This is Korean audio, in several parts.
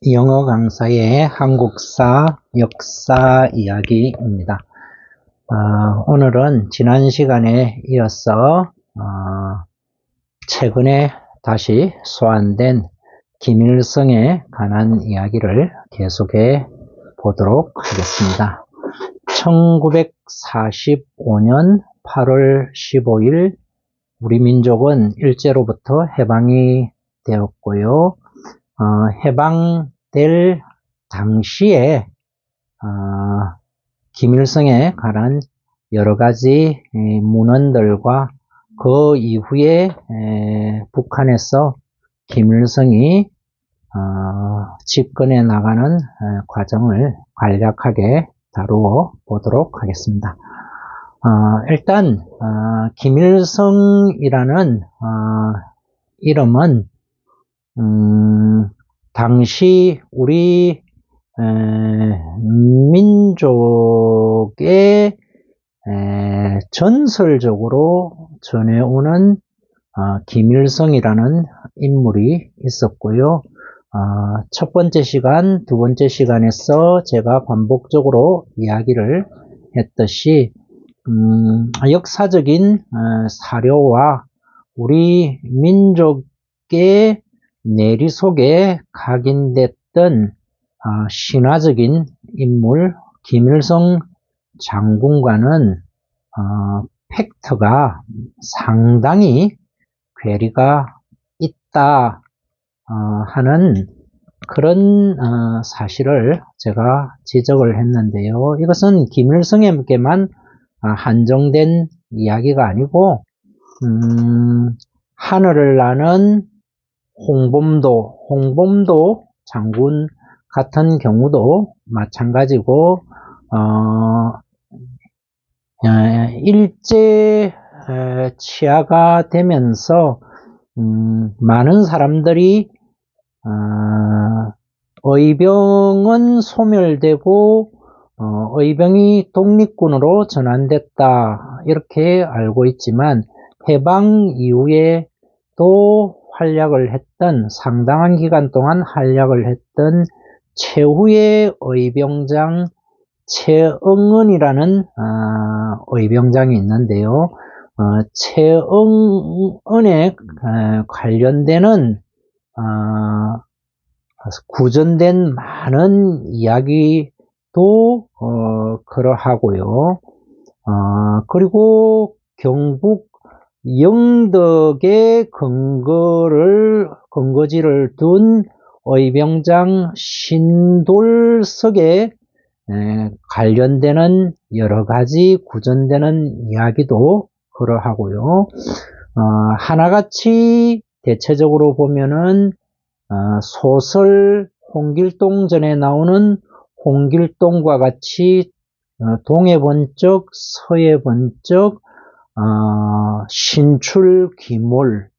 영어 강사의 한국사 역사 이야기입니다. 오늘은 지난 시간에 이어서 최근에 다시 소환된 김일성에 관한 이야기를 계속해 보도록 하겠습니다. 1945년 8월 15일 우리 민족은 일제로부터 해방이 되었고요. 해방될 당시에 김일성에 관한 여러 가지 문헌들과 그 이후에 북한에서 김일성이 집권해 나가는 과정을 간략하게 다루어 보도록 하겠습니다. 일단 김일성이라는 이름은 당시 우리 민족의 전설적으로 전해오는 김일성이라는 인물이 있었고요. 첫 번째 시간, 두 번째 시간에서 제가 반복적으로 이야기를 했듯이 역사적인 사료와 우리 민족의 내리 속에 각인됐던 신화적인 인물 김일성 장군과는 팩트가 상당히 괴리가 있다 하는 그런 사실을 제가 지적을 했는데요. 이것은 김일성에게만 한정된 이야기가 아니고 하늘을 나는 홍범도 장군 같은 경우도 마찬가지고 일제 치하가 되면서 많은 사람들이 의병은 소멸되고 의병이 독립군으로 전환됐다 이렇게 알고 있지만 해방 이후에 또 활약을 했던 상당한 기간 동안 활약을 했던 최후의 의병장 최응은이라는 의병장이 있는데요. 최응은에 관련되는 구전된 많은 이야기도 그러하고요. 그리고 경북 영덕의 근거지를 둔 의병장 신돌석에 관련되는 여러 가지 구전되는 이야기도 그러하고요. 하나같이 대체적으로 보면은 소설 홍길동전에 나오는 홍길동과 같이 동해 번쩍 서해 번쩍 신출귀몰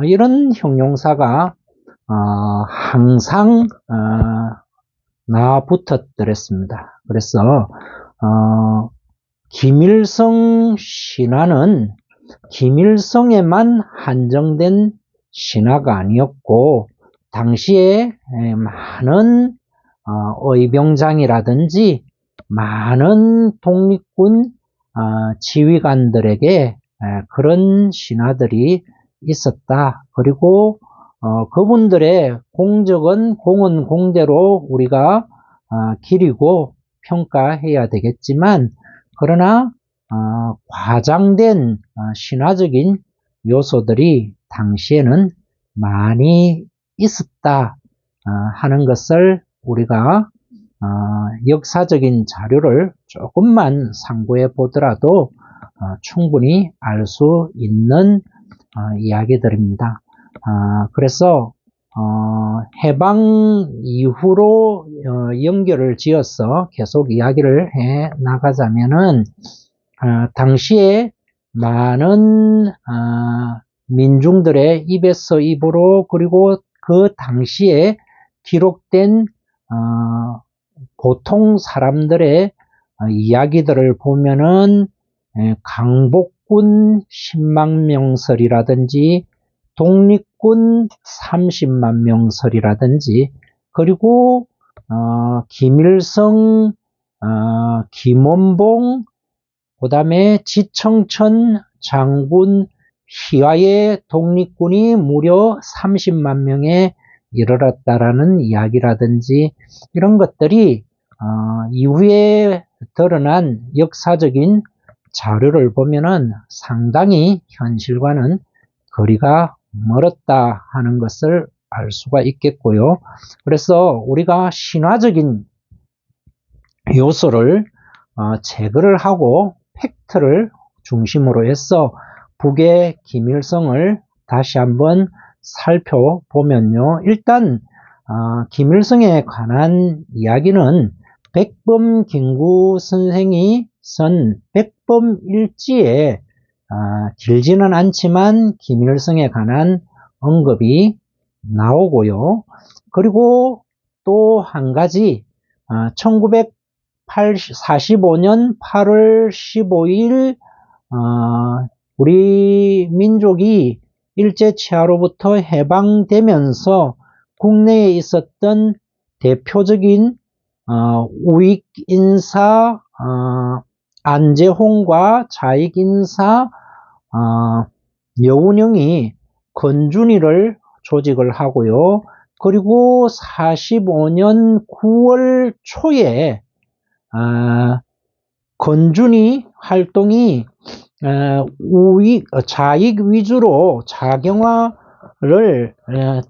이런 형용사가 항상 나붙었더랬습니다. 그래서 김일성 신화는 김일성에만 한정된 신화가 아니었고 당시에 많은 의병장이라든지 많은 독립군 지휘관들에게 그런 신화들이 있었다. 그리고 그분들의 공적은 공은 공대로 우리가 기리고 평가해야 되겠지만 그러나 과장된 신화적인 요소들이 당시에는 많이 있었다 하는 것을 우리가 역사적인 자료를 조금만 참고해 보더라도 충분히 알 수 있는 이야기들입니다. 그래서 해방 이후로 연결을 지어서 계속 이야기를 해 나가자면은 당시에 많은 민중들의 입에서 입으로 그리고 그 당시에 기록된 보통 사람들의 이야기들을 보면은 강복군 10만 명설이라든지 독립군 30만 명설이라든지 그리고 김일성, 김원봉, 그 다음에 지청천 장군 희화의 독립군이 무려 30만 명에 이르렀다라는 이야기라든지 이런 것들이 이후에 드러난 역사적인 자료를 보면은 상당히 현실과는 거리가 멀었다 하는 것을 알 수가 있겠고요. 그래서 우리가 신화적인 요소를 제거를 하고 팩트를 중심으로 해서 북의 김일성을 다시 한번 살펴보면요. 일단 김일성에 관한 이야기는 백범김구 선생이 쓴 백범일지에 길지는 않지만 김일성에 관한 언급이 나오고요. 그리고 또 한 가지 1945년 8월 15일 우리 민족이 일제치하로부터 해방되면서 국내에 있었던 대표적인 우익인사 안재홍과 좌익인사 여운형이 건준이를 조직을 하고요. 그리고 45년 9월 초에 건준이 활동이 좌익 위주로 작용화를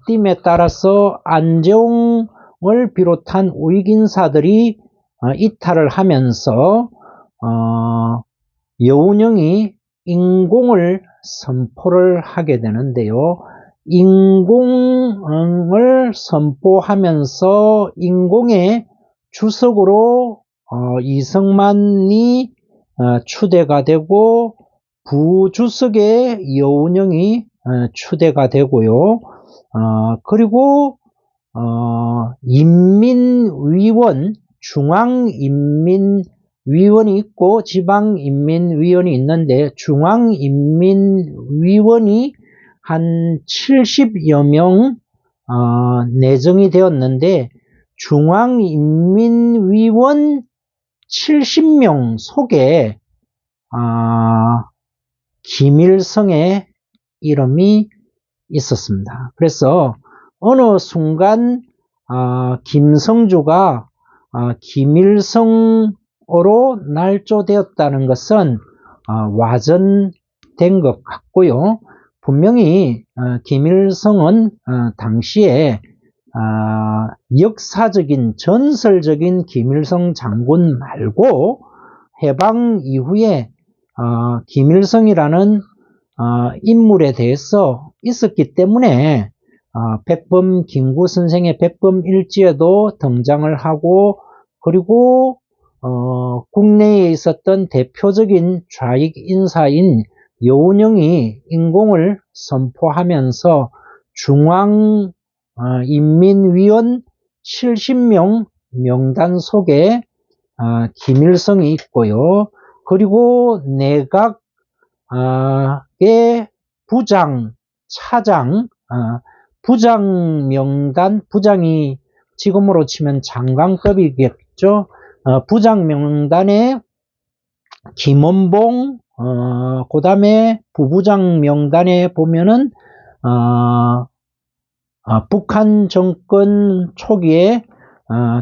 띠에 따라서 안재홍을 비롯한 우익인사들이 이탈을 하면서 여운형이 인공을 선포를 하게 되는데요. 인공을 선포하면서 인공의 주석으로 이승만이 추대가 되고 부주석에 여운형이 추대가 되고요. 그리고 인민위원, 중앙인민위원이 있고 지방인민위원이 있는데 중앙인민위원이 한 70여 명 내정이 되었는데 중앙인민위원 70명 속에 김일성의 이름이 있었습니다. 그래서 어느 순간 김성주가 김일성으로 날조되었다는 것은 와전된 것 같고요. 분명히 김일성은 당시에 역사적인 전설적인 김일성 장군 말고 해방 이후에 김일성이라는 인물에 대해서 있었기 때문에 백범김구 선생의 백범일지에도 등장을 하고 그리고 국내에 있었던 대표적인 좌익 인사인 여운형이 인공을 선포하면서 중앙인민위원 70명 명단 속에 김일성이 있고요. 그리고 내각의 부장, 차장, 부장 명단, 부장이 지금으로 치면 장관급이겠죠. 부장 명단에 김원봉, 그 다음에 부부장 명단에 보면은 북한 정권 초기에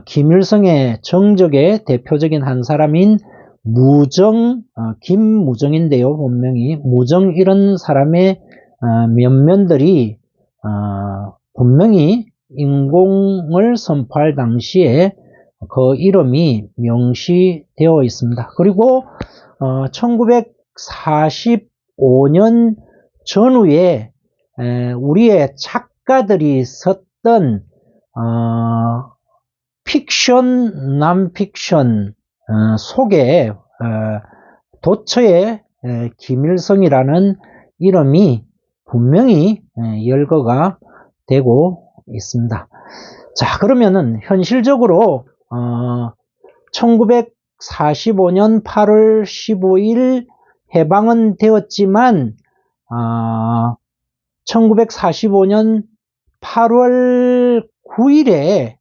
김일성의 정적의 대표적인 한 사람인 무정, 김무정인데요. 본명이 무정 이런 사람의 면면들이 분명히 인공을 선포할 당시에 그 이름이 명시되어 있습니다. 그리고 1945년 전후에 우리의 작가들이 썼던 픽션, 남픽션 속에 도처에 김일성이라는 이름이 분명히 열거가 되고 있습니다. 자, 그러면은 현실적으로 1945년 8월 15일 해방은 되었지만 1945년 8월 9일에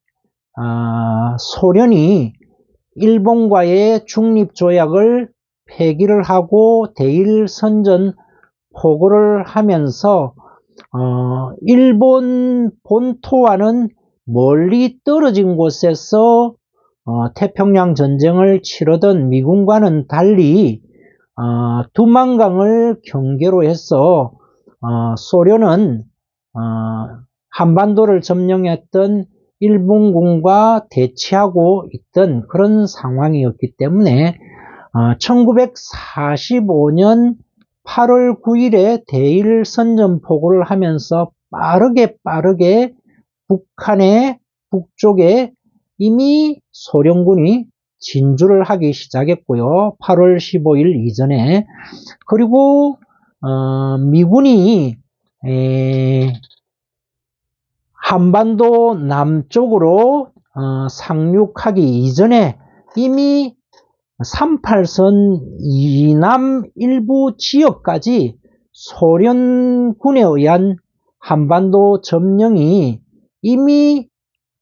소련이 일본과의 중립조약을 폐기를 하고 대일선전 포고를 하면서 일본 본토와는 멀리 떨어진 곳에서 태평양 전쟁을 치르던 미군과는 달리 두만강을 경계로 해서 소련은 한반도를 점령했던 일본군과 대치하고 있던 그런 상황이었기 때문에 1945년 8월 9일에 대일 선전포고를 하면서 빠르게 북한의 북쪽에 이미 소련군이 진주를 하기 시작했고요. 8월 15일 이전에. 그리고 미군이 한반도 남쪽으로 상륙하기 이전에 이미 38선 이남 일부 지역까지 소련군에 의한 한반도 점령이 이미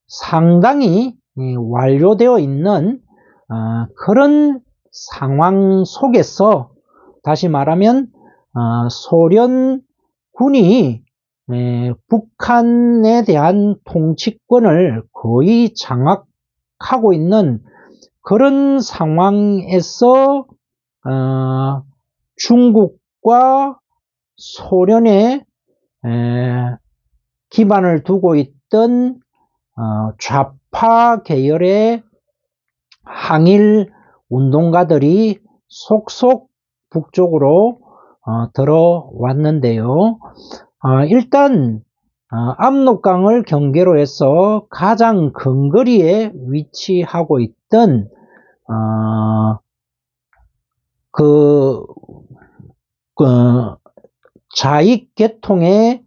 상당히 완료되어 있는 그런 상황 속에서 다시 말하면 소련군이 북한에 대한 통치권을 거의 장악하고 있는 그런 상황에서 중국과 소련에 기반을 두고 있던 좌파 계열의 항일 운동가들이 속속 북쪽으로 들어왔는데요. 일단 압록강을 경계로 해서 가장 근거리에 위치하고 있던 좌익 계통의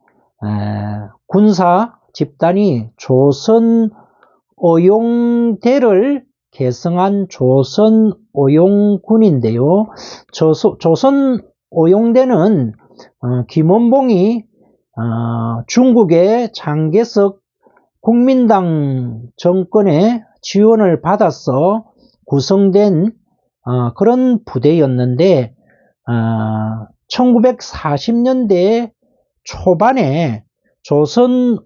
군사 집단이 조선어용대를 계승한 조선어용군인데요. 조선어용대는 김원봉이 중국의 장개석 국민당 정권의 지원을 받아서 구성된 그런 부대였는데 1940년대 초반에 조선어용대의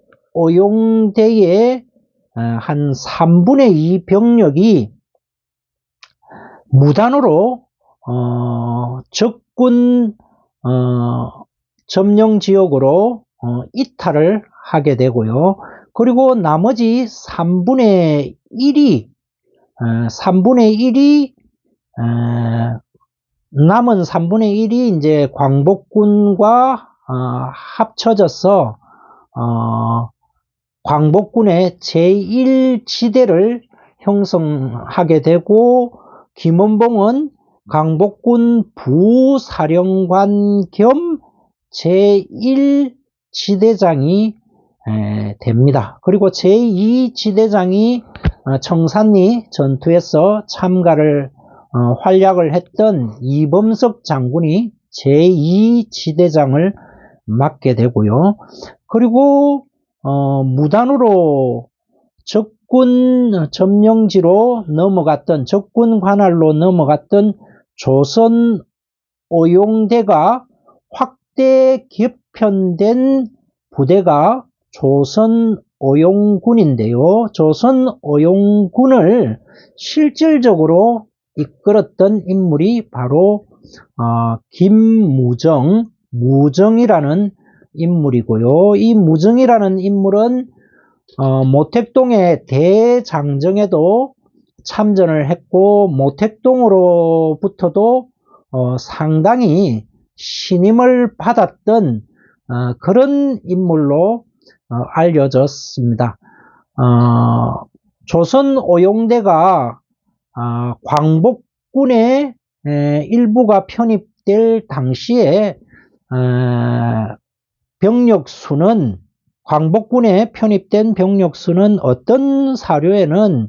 한 3분의 2 병력이 무단으로 적군 점령 지역으로 이탈을 하게 되고요. 그리고 나머지 3분의 1이 남은 3분의 1이 이제 광복군과 합쳐져서 광복군의 제1지대를 형성하게 되고 김원봉은 광복군 부사령관 겸 제1지대장이 됩니다. 그리고 제2지대장이 청산리 전투에서 참가를 활약을 했던 이범석 장군이 제2지대장을 맡게 되고요. 그리고 무단으로 적군 점령지로 넘어갔던 적군 관할로 넘어갔던 조선 어용대가 확대 개편된 부대가 조선 어용군인데요. 조선 어용군을 실질적으로 이끌었던 인물이 바로 무정이라는 인물이고요. 이 무정이라는 인물은 모택동의 대장정에도 참전을 했고 모택동으로부터도 상당히 신임을 받았던 그런 인물로 알려졌습니다. 조선 어용대가 광복군의 일부가 편입될 당시에 병력수는 광복군에 편입된 병력수는 어떤 사료에는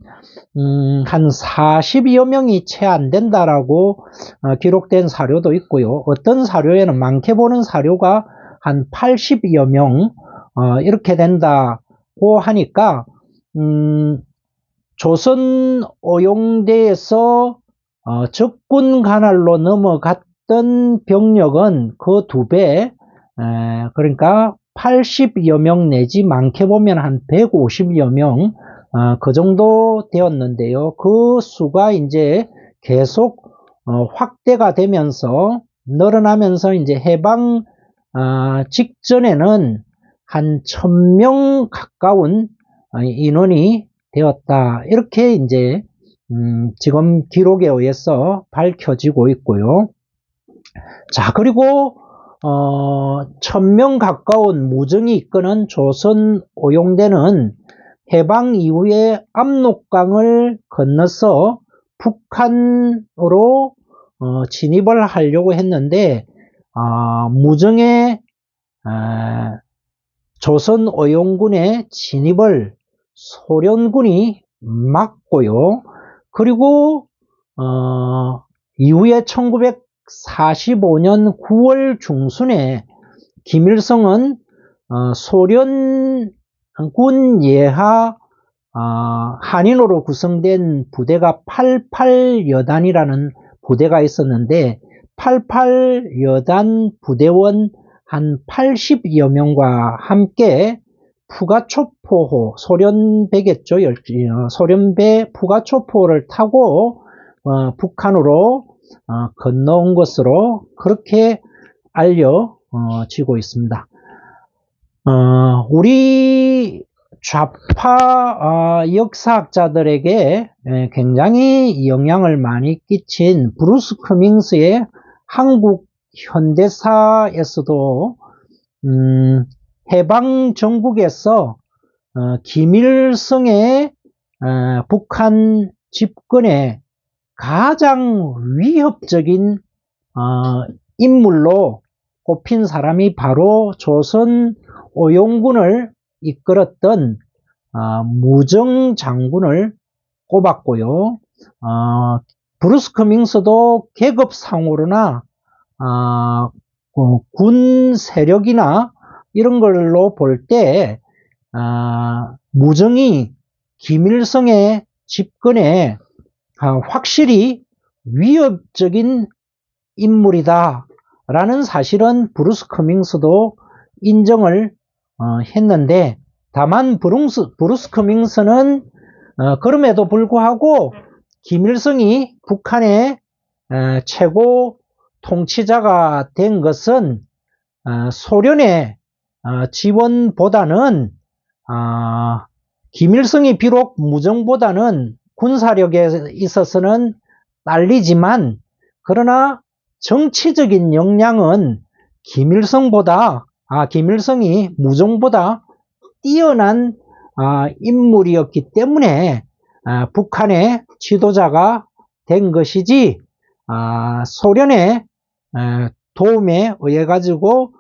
한 40여 명이 채 안 된다라고 기록된 사료도 있고요. 어떤 사료에는 많게 보는 사료가 한 80여 명 이렇게 된다고 하니까 조선 오용대에서 적군 관할로 넘어갔던 병력은 그 2배, 그러니까 80여 명 내지 많게 보면 한 150여 명, 그 정도 되었는데요. 그 수가 이제 계속 확대가 되면서 늘어나면서 이제 해방 직전에는 한 1000명 가까운 인원이 되었다. 이렇게 이제 지금 기록에 의해서 밝혀지고 있고요. 자, 그리고 1000명 가까운 무정이 이끄는 조선 오용대는 해방 이후에 압록강을 건너서 북한으로 진입을 하려고 했는데 무정의 조선 오용군의 진입을 소련군이 막고요. 그리고 이후에 1945년 9월 중순에 김일성은 소련군 예하 한인으로 구성된 부대가 88여단이라는 부대가 있었는데 88여단 부대원 한 80여 명과 함께 푸가초포호, 소련배겠죠. 소련배 푸가초포를 타고 북한으로 건너온 것으로 그렇게 알려지고 있습니다. 우리 좌파 역사학자들에게 굉장히 영향을 많이 끼친 브루스 커밍스의 한국 현대사에서도 해방 정국에서 김일성의 북한 집권에 가장 위협적인 인물로 꼽힌 사람이 바로 조선 오용군을 이끌었던 무정 장군을 꼽았고요. 브루스 커밍스도 계급상으로나 군 세력이나 이런 걸로 볼 때 무정이 김일성의 집권에 확실히 위협적인 인물이다 라는 사실은 브루스 커밍스도 인정을 했는데 다만 브루스 커밍스는 그럼에도 불구하고 김일성이 북한의 최고 통치자가 된 것은 소련의 지원보다는 김일성이 비록 무정보다는 군사력에 있어서는 딸리지만 그러나 정치적인 역량은 김일성이 무정보다 뛰어난 인물이었기 때문에 북한의 지도자가 된 것이지 소련의 도움에 의해 가지고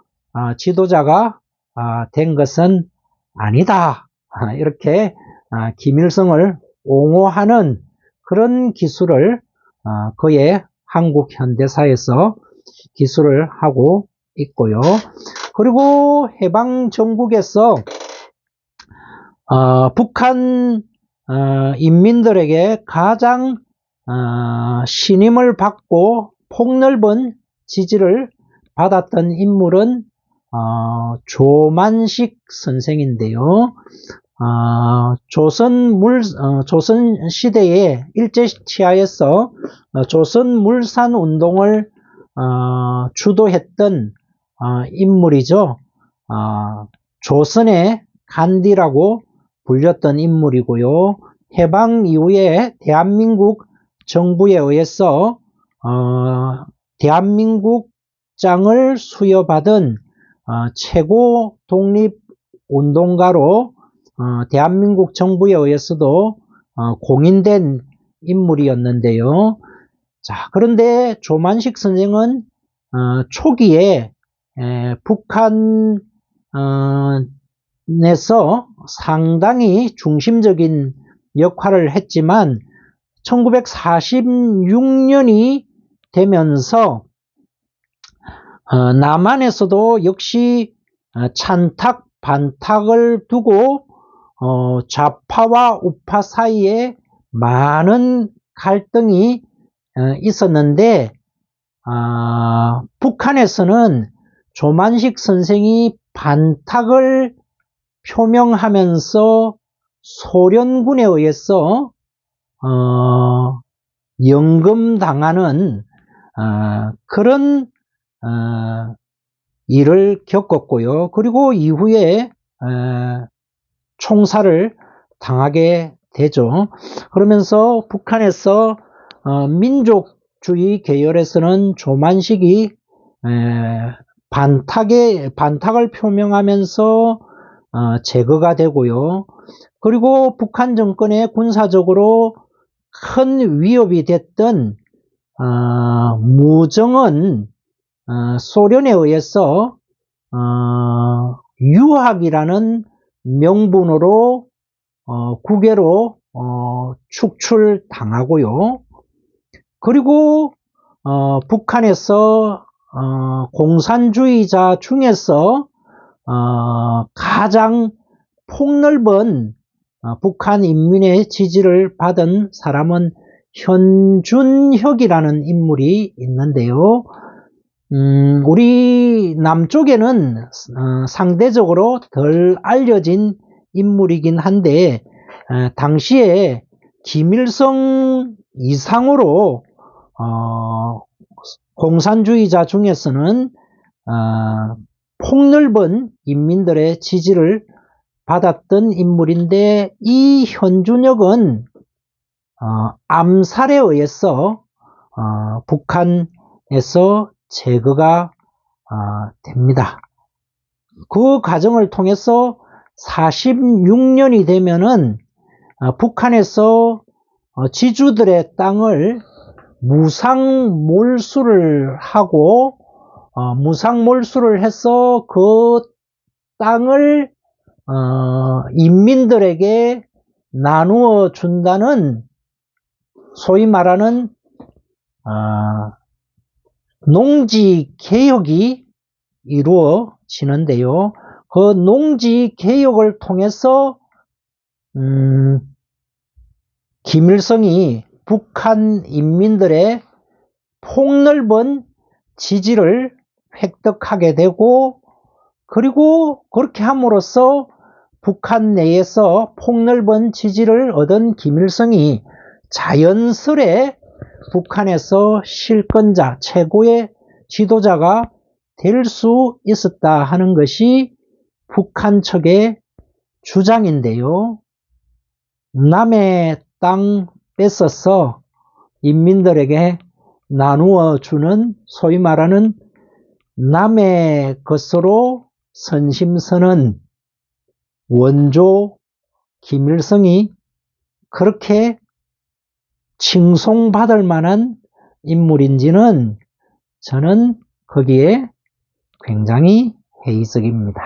지도자가 된 것은 아니다. 이렇게 김일성을 옹호하는 그런 기술을 그의 한국 현대사에서 기술을 하고 있고요. 그리고 해방 정국에서 북한 인민들에게 가장 신임을 받고 폭넓은 지지를 받았던 인물은 조만식 선생인데요. 조선 시대에 일제치하에서 조선 물산 운동을 주도했던 인물이죠. 조선의 간디라고 불렸던 인물이고요. 해방 이후에 대한민국 정부에 의해서 대한민국장을 수여받은 최고 독립운동가로 대한민국 정부에 의해서도 공인된 인물이었는데요. 자, 그런데 조만식 선생은 초기에 북한에서 상당히 중심적인 역할을 했지만 1946년이 되면서 남한에서도 역시 찬탁 반탁을 두고 좌파와 우파 사이에 많은 갈등이 있었는데 북한에서는 조만식 선생이 반탁을 표명하면서 소련군에 의해서 연금당하는 그런 일을 겪었고요. 그리고 이후에 총살을 당하게 되죠. 그러면서 북한에서 민족주의 계열에서는 조만식이 반탁을 표명하면서 제거가 되고요. 그리고 북한 정권에 군사적으로 큰 위협이 됐던 무정은 소련에 의해서 유학이라는 명분으로 국외로 축출당하고요. 그리고 북한에서 공산주의자 중에서 가장 폭넓은 북한 인민의 지지를 받은 사람은 현준혁이라는 인물이 있는데요. 우리 남쪽에는 상대적으로 덜 알려진 인물이긴 한데 당시에 김일성 이상으로 공산주의자 중에서는 폭넓은 인민들의 지지를 받았던 인물인데 이 현준혁은 암살에 의해서 북한에서 제거가 됩니다. 그 과정을 통해서 46년이 되면은 북한에서 지주들의 땅을 무상몰수를 하고 무상몰수를 해서 그 땅을 인민들에게 나누어 준다는 소위 말하는 농지개혁이 이루어지는데요. 그 농지개혁을 통해서 김일성이 북한 인민들의 폭넓은 지지를 획득하게 되고 그리고 그렇게 함으로써 북한 내에서 폭넓은 지지를 얻은 김일성이 자연스레 북한에서 실권자, 최고의 지도자가 될 수 있었다 하는 것이 북한 측의 주장인데요. 남의 땅 뺏어서 인민들에게 나누어 주는 소위 말하는 남의 것으로 선심서는 원조 김일성이 그렇게 칭송받을 만한 인물인지는 저는 거기에 굉장히 회의적입니다.